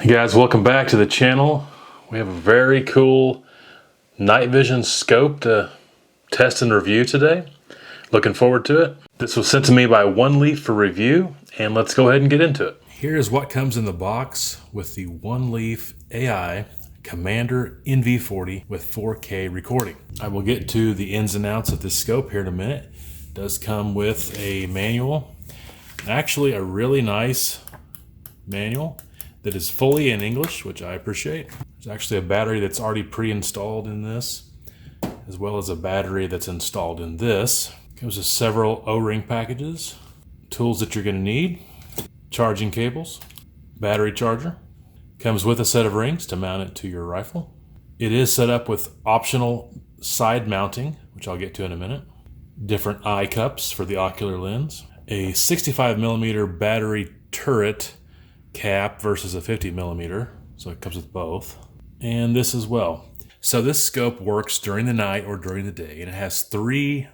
Hey guys, welcome back to the channel. We have a very cool night vision scope to test and review today. Looking forward to it. This was sent to me by Oneleaf for review, and let's go ahead and get into it. Here's what comes in the box with the Oneleaf AI Commander NV40 with 4K recording. I will get to the ins and outs of this scope here in a minute. It does come with a manual, actually a really nice manual that is fully in English, which I appreciate. There's actually a battery that's already pre-installed in this, as well as a battery that's installed in this. Comes with several O-ring packages, tools that you're gonna need, charging cables, battery charger. Comes with a set of rings to mount it to your rifle. It is set up with optional side mounting, which I'll get to in a minute. Different eye cups for the ocular lens. A 65mm battery turret cap versus a 50mm, so it comes with both. And this as well. So this scope works during the night or during the day, and it has 3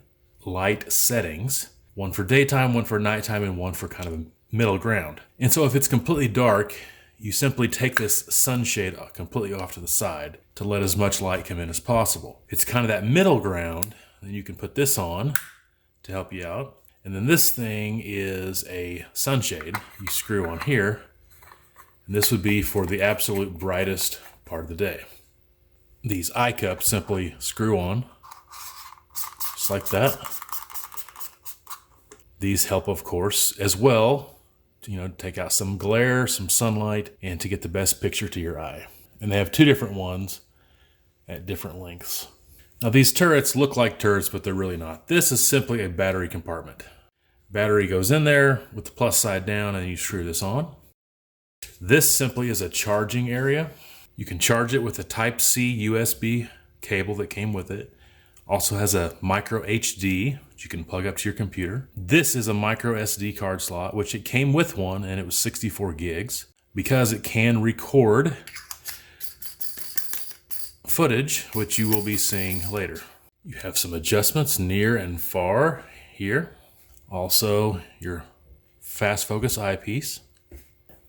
light settings, one for daytime, one for nighttime, and one for kind of a middle ground. And so if it's completely dark, you simply take this sunshade completely off to the side to let as much light come in as possible. It's kind of that middle ground, and you can put this on to help you out. And then this thing is a sunshade you screw on here. And this would be for the absolute brightest part of the day. These eye cups simply screw on, just like that. These help, of course, as well, to, take out some glare, some sunlight, and to get the best picture to your eye. And they have 2 different ones at different lengths. Now these turrets look like turrets, but they're really not. This is simply a battery compartment. Battery goes in there with the plus side down, and you screw this on. This simply is a charging area. You can charge it with a Type-C USB cable that came with it. Also has a micro HD, which you can plug up to your computer. This is a micro SD card slot, which it came with one, and it was 64 gigs. Because it can record footage, which you will be seeing later. You have some adjustments near and far here. Also, your fast focus eyepiece.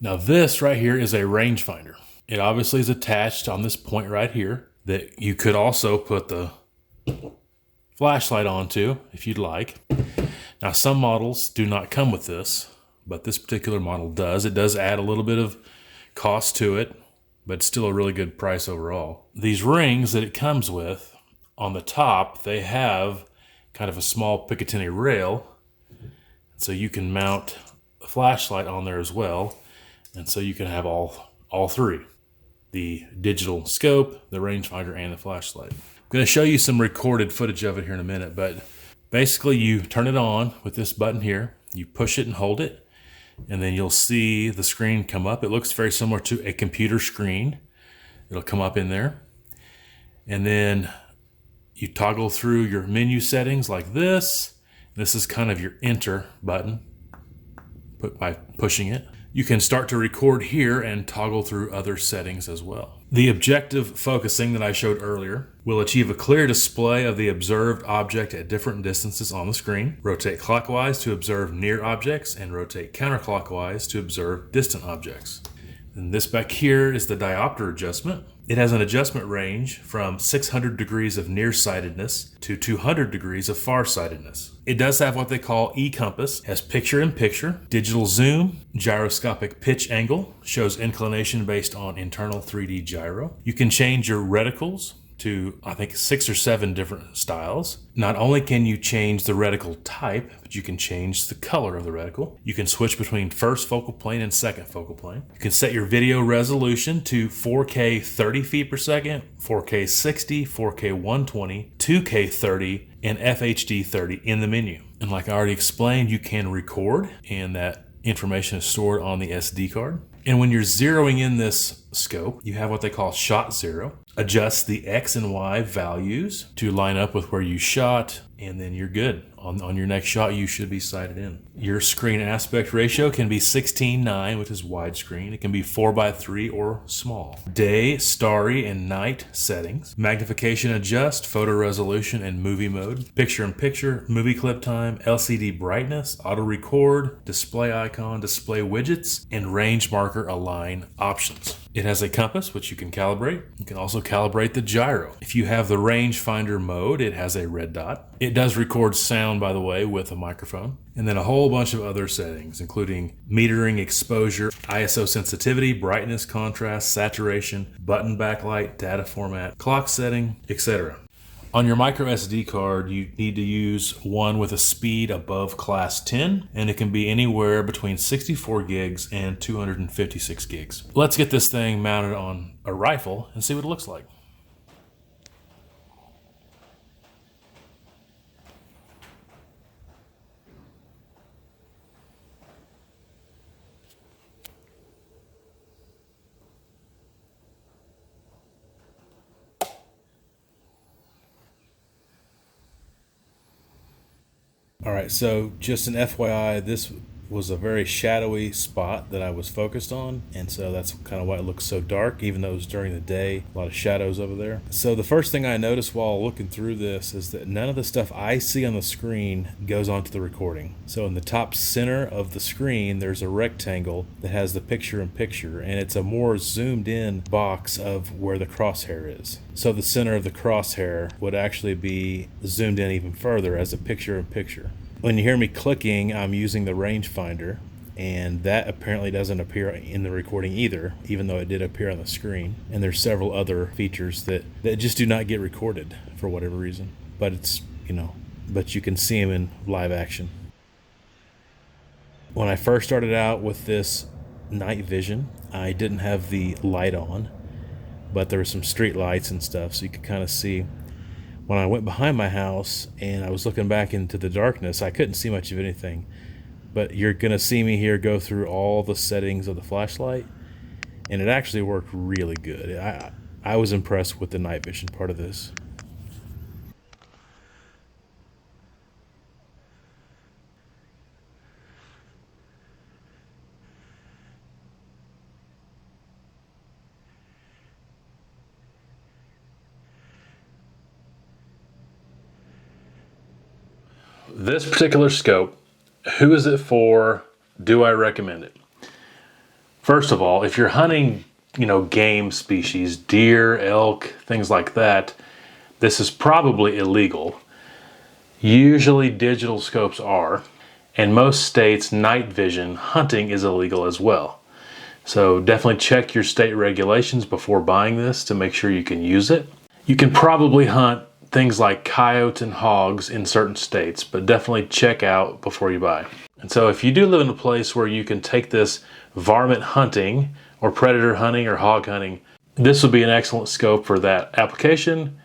Now this right here is a rangefinder. It obviously is attached on this point right here that you could also put the flashlight onto if you'd like. Now some models do not come with this, but this particular model does. It does add a little bit of cost to it, but it's still a really good price overall. These rings that it comes with, on the top, they have kind of a small Picatinny rail, so you can mount a flashlight on there as well. And so you can have all 3, the digital scope, the rangefinder, and the flashlight. I'm going to show you some recorded footage of it here in a minute, but basically you turn it on with this button here, you push it and hold it, and then you'll see the screen come up. It looks very similar to a computer screen. It'll come up in there. And then you toggle through your menu settings like this. This is kind of your enter button by pushing it. You can start to record here and toggle through other settings as well. The objective focusing that I showed earlier will achieve a clear display of the observed object at different distances on the screen. Rotate clockwise to observe near objects, and rotate counterclockwise to observe distant objects. And this back here is the diopter adjustment. It has an adjustment range from 600 degrees of nearsightedness to 200 degrees of farsightedness. It does have what they call e-compass, has picture-in-picture, digital zoom, gyroscopic pitch angle, shows inclination based on internal 3D gyro. You can change your reticles to, I think, 6 or 7 different styles. Not only can you change the reticle type, but you can change the color of the reticle. You can switch between first focal plane and second focal plane. You can set your video resolution to 4K 30 feet per second, 4K 60, 4K 120, 2K 30, and FHD 30 in the menu. And like I already explained, you can record, and that information is stored on the SD card. And when you're zeroing in this scope, you have what they call shot zero. Adjust the X and Y values to line up with where you shot, and then you're good. On your next shot, you should be sighted in. Your screen aspect ratio can be 16:9, which is widescreen. It can be 4:3 or small. Day, starry, and night settings. Magnification adjust, photo resolution, and movie mode. Picture-in-picture, movie clip time, LCD brightness, auto record, display icon, display widgets, and range marker align options. It has a compass, which you can calibrate. You can also calibrate the gyro. If you have the rangefinder mode, it has a red dot. It does record sound, by the way, with a microphone. And then a whole bunch of other settings, including metering, exposure, ISO sensitivity, brightness, contrast, saturation, button backlight, data format, clock setting, etc. On your micro SD card, you need to use one with a speed above class 10, and it can be anywhere between 64 gigs and 256 gigs. Let's get this thing mounted on a rifle and see what it looks like. All right, so just an FYI, this was a very shadowy spot that I was focused on, and so that's kind of why it looks so dark, even though it was during the day. A lot of shadows over there. So the first thing I noticed while looking through this is that none of the stuff I see on the screen goes onto the recording. So in the top center of the screen, there's a rectangle that has the picture-in-picture, and it's a more zoomed-in box of where the crosshair is. So the center of the crosshair would actually be zoomed in even further as a picture-in-picture. When you hear me clicking, I'm using the rangefinder, and that apparently doesn't appear in the recording either, even though it did appear on the screen. And there's several other features that just do not get recorded for whatever reason. But it's, but you can see them in live action. When I first started out with this night vision, I didn't have the light on, but there were some street lights and stuff, so you could kind of see. When I went behind my house and I was looking back into the darkness, I couldn't see much of anything. But you're going to see me here go through all the settings of the flashlight, and it actually worked really good. I was impressed with the night vision part of this. This particular scope, who is it for? Do I recommend it? First of all, if you're hunting, game species, deer, elk, things like that, this is probably illegal. Usually digital scopes are. In most states, night vision hunting is illegal as well. So definitely check your state regulations before buying this to make sure you can use it. You can probably hunt things like coyotes and hogs in certain states, but definitely check out before you buy. And so if you do live in a place where you can take this varmint hunting or predator hunting or hog hunting, this would be an excellent scope for that application,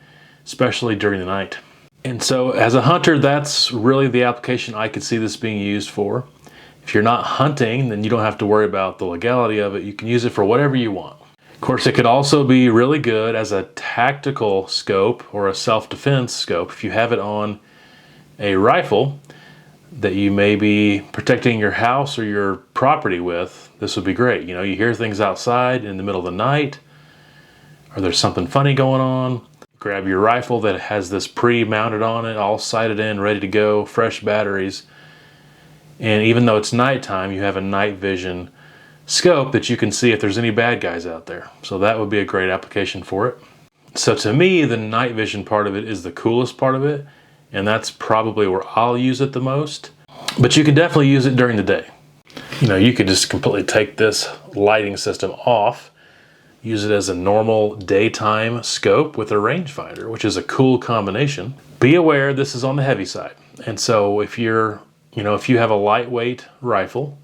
especially during the night. And so as a hunter, that's really the application I could see this being used for. If you're not hunting, then you don't have to worry about the legality of it. You can use it for whatever you want. Of course, it could also be really good as a tactical scope or a self-defense scope. If you have it on a rifle that you may be protecting your house or your property with, this would be great. You hear things outside in the middle of the night, or there's something funny going on. Grab your rifle that has this pre-mounted on it, all sighted in, ready to go, fresh batteries. And even though it's nighttime, you have a night vision scope that you can see if there's any bad guys out there. So that would be a great application for it. So to me, the night vision part of it is the coolest part of it, and that's probably where I'll use it the most. But you can definitely use it during the day. You could just completely take this lighting system off, use it as a normal daytime scope with a rangefinder, which is a cool combination. Be aware this is on the heavy side. And so if if you have a lightweight rifle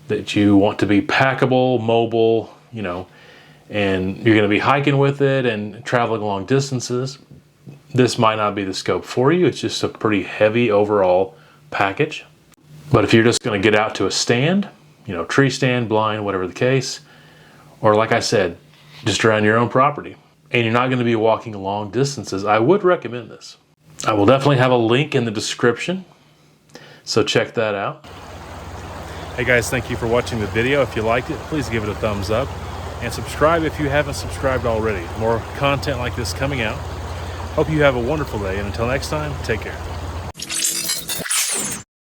that you want to be packable, mobile, and you're going to be hiking with it and traveling long distances, this might not be the scope for you. It's just a pretty heavy overall package. But if you're just going to get out to a stand, tree stand, blind, whatever the case, or like I said, just around your own property, and you're not going to be walking long distances, I would recommend this. I will definitely have a link in the description, so check that out. Hey guys, thank you for watching the video. If you liked it, please give it a thumbs up and subscribe if you haven't subscribed already. More content like this coming out. Hope you have a wonderful day, and until next time, take care.